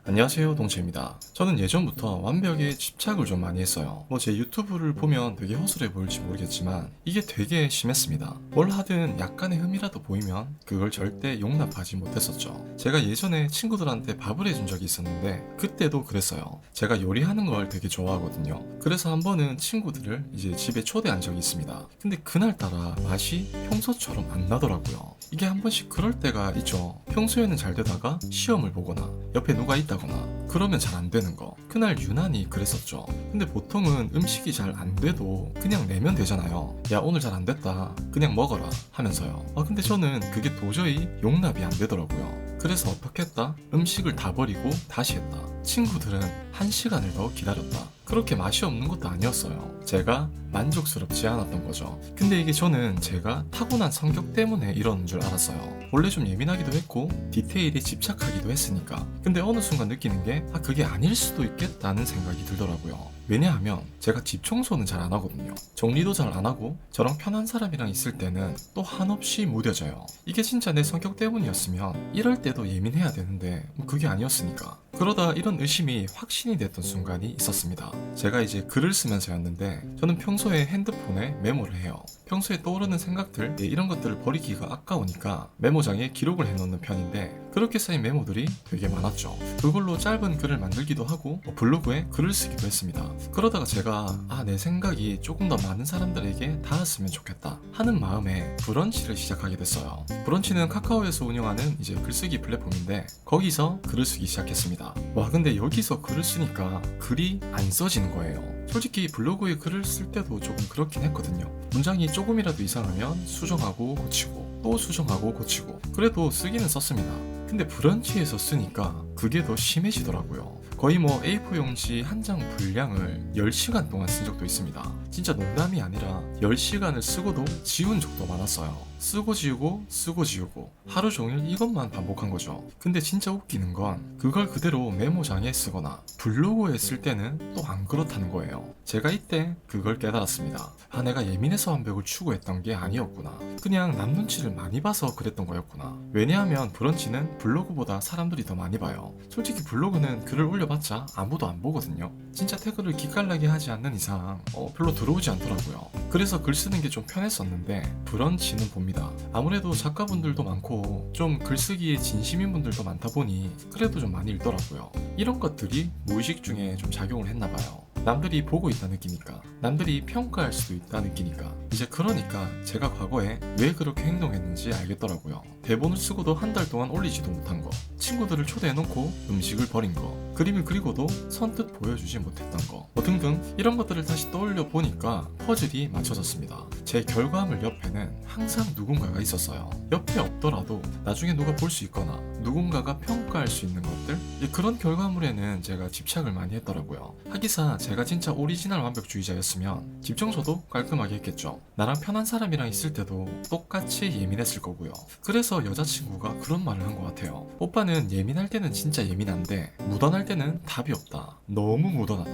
안녕하세요, 동채입니다. 저는 예전부터 완벽에 집착을 좀 많이 했어요. 제 유튜브를 보면 되게 허술해 보일지 모르겠지만 이게 되게 심했습니다. 뭘 하든 약간의 흠이라도 보이면 그걸 절대 용납하지 못했었죠. 제가 예전에 친구들한테 밥을 해준 적이 있었는데 그때도 그랬어요. 제가 요리하는 걸 되게 좋아하거든요. 그래서 한 번은 친구들을 이제 집에 초대한 적이 있습니다. 근데 그날따라 맛이 평소처럼 안 나더라고요. 이게 한 번씩 그럴 때가 있죠. 평소에는 잘 되다가 시험을 보거나 옆에 누가 있다거나 그러면 잘 안 되는 거. 그날 유난히 그랬었죠. 근데 보통은 음식이 잘 안 돼도 그냥 내면 되잖아요. 야, 오늘 잘 안 됐다, 그냥 먹어라 하면서요. 근데 저는 그게 도저히 용납이 안 되더라고요. 그래서 어떻게 했다? 음식을 다 버리고 다시 했다. 친구들은 1시간을 더 기다렸다. 그렇게 맛이 없는 것도 아니었어요. 제가 만족스럽지 않았던 거죠. 근데 이게 저는 제가 타고난 성격 때문에 이러는 줄 알았어요. 원래 좀 예민하기도 했고 디테일에 집착하기도 했으니까. 근데 어느 순간 느끼는 게 그게 아닐 수도 있겠다는 생각이 들더라고요. 왜냐하면 제가 집 청소는 잘 안 하거든요. 정리도 잘 안 하고 저랑 편한 사람이랑 있을 때는 또 한없이 무뎌져요. 이게 진짜 내 성격 때문이었으면 이럴 때도 예민해야 되는데 그게 아니었으니까. 그러다 이런 의심이 확신이 됐던 순간이 있었습니다. 제가 이제 글을 쓰면서였는데 저는 평소에 핸드폰에 메모를 해요. 평소에 떠오르는 생각들, 이런 것들을 버리기가 아까우니까 메모장에 기록을 해놓는 편인데 그렇게 쌓인 메모들이 되게 많았죠. 그걸로 짧은 글을 만들기도 하고 블로그에 글을 쓰기도 했습니다. 그러다가 제가 내 생각이 조금 더 많은 사람들에게 닿았으면 좋겠다 하는 마음에 브런치를 시작하게 됐어요. 브런치는 카카오에서 운영하는 이제 글쓰기 플랫폼인데 거기서 글을 쓰기 시작했습니다. 근데 여기서 글을 쓰니까 글이 안 써지는 거예요. 솔직히 블로그에 글을 쓸 때도 조금 그렇긴 했거든요. 문장이 조금이라도 이상하면 수정하고 고치고 또 수정하고 고치고 그래도 쓰기는 썼습니다. 근데 브런치에서 쓰니까 그게 더 심해지더라고요. 거의 A4 용지 한 장 분량을 10시간 동안 쓴 적도 있습니다. 진짜 농담이 아니라 10시간을 쓰고도 지운 적도 많았어요. 쓰고 지우고 쓰고 지우고 하루 종일 이것만 반복한 거죠. 근데 진짜 웃기는 건 그걸 그대로 메모장에 쓰거나 블로그에 쓸 때는 또 안 그렇다는 거예요. 제가 이때 그걸 깨달았습니다. 내가 예민해서 완벽을 추구했던 게 아니었구나. 그냥 남 눈치를 많이 봐서 그랬던 거였구나. 왜냐하면 브런치는 블로그보다 사람들이 더 많이 봐요. 솔직히 블로그는 글을 올려봤자 아무도 안 보거든요. 진짜 태그를 기깔나게 하지 않는 이상 별로 들어오지 않더라고요. 그래서 글 쓰는 게 좀 편했었는데 브런치는 봅니다. 아무래도 작가분들도 많고 좀 글쓰기에 진심인 분들도 많다 보니 그래도 좀 많이 읽더라고요. 이런 것들이 무의식 중에 좀 작용을 했나 봐요. 남들이 보고 있다 느끼니까, 남들이 평가할 수도 있다 느끼니까. 이제 그러니까 제가 과거에 왜 그렇게 행동했는지 알겠더라고요. 대본을 쓰고도 한 달 동안 올리지도 못한 거, 친구들을 초대해놓고 음식을 버린 거, 그림을 그리고도 선뜻 보여주지 못했던 거, 등등 이런 것들을 다시 떠올려 보니까 퍼즐이 맞춰졌습니다. 제 결과물 옆에는 항상 누군가가 있었어요. 옆에 없더라도 나중에 누가 볼 수 있거나 누군가가 평가할 수 있는 것들, 그런 결과물에는 제가 집착을 많이 했더라고요. 하기사 제가 진짜 오리지널 완벽주의자였으면 집 청소도 깔끔하게 했겠죠. 나랑 편한 사람이랑 있을 때도 똑같이 예민했을 거고요. 그래서 여자친구가 그런 말을 한 것 같아요. 오빠는 예민할 때는 진짜 예민한데 묻어날 때는 답이 없다. 너무 묻어나다.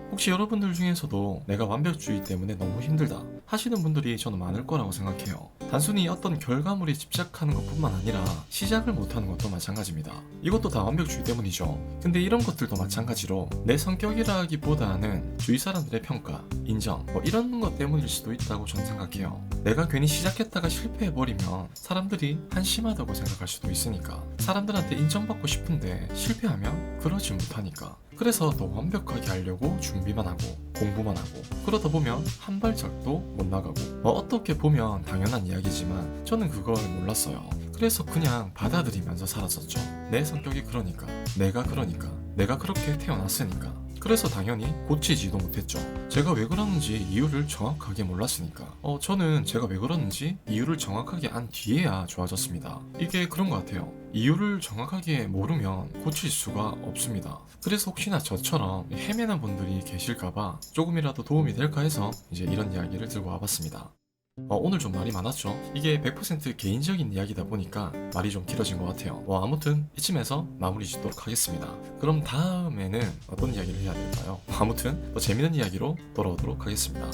혹시 여러분들 중에서도 내가 완벽주의 때문에 너무 힘들다 하시는 분들이 저는 많을 거라고 생각해요. 단순히 어떤 결과물에 집착하는 것뿐만 아니라 시작을 못하는 것도 마찬가지입니다. 이것도 다 완벽주의 때문이죠. 근데 이런 것들도 마찬가지로 내 성격이라기보다는 주위 사람들의 평가, 인정, 이런 것 때문일 수도 있다고 저는 생각해요. 내가 괜히 시작했다가 실패해버리면 사람들이 한심하다고 생각할 수도 있으니까, 사람들한테 인정받고 싶은데 실패하면 그러지 못하니까. 그래서 더 완벽하게 하려고 준비만 하고 공부만 하고 그러다 보면 한 발짝도 못 나가고. 어떻게 보면 당연한 이야기지만 저는 그걸 몰랐어요. 그래서 그냥 받아들이면서 살았었죠. 내 성격이 그러니까, 내가 그렇게 태어났으니까. 그래서 당연히 고치지도 못했죠. 제가 왜 그러는지 이유를 정확하게 몰랐으니까. 저는 제가 왜 그러는지 이유를 정확하게 안 뒤에야 좋아졌습니다. 이게 그런 것 같아요. 이유를 정확하게 모르면 고칠 수가 없습니다. 그래서 혹시나 저처럼 헤매는 분들이 계실까봐 조금이라도 도움이 될까 해서 이제 이런 이야기를 들고 와봤습니다. 오늘 좀 말이 많았죠? 이게 100% 개인적인 이야기다 보니까 말이 좀 길어진 것 같아요. 아무튼 이쯤에서 마무리 짓도록 하겠습니다. 그럼 다음에는 어떤 이야기를 해야 될까요? 아무튼 또 재밌는 이야기로 돌아오도록 하겠습니다.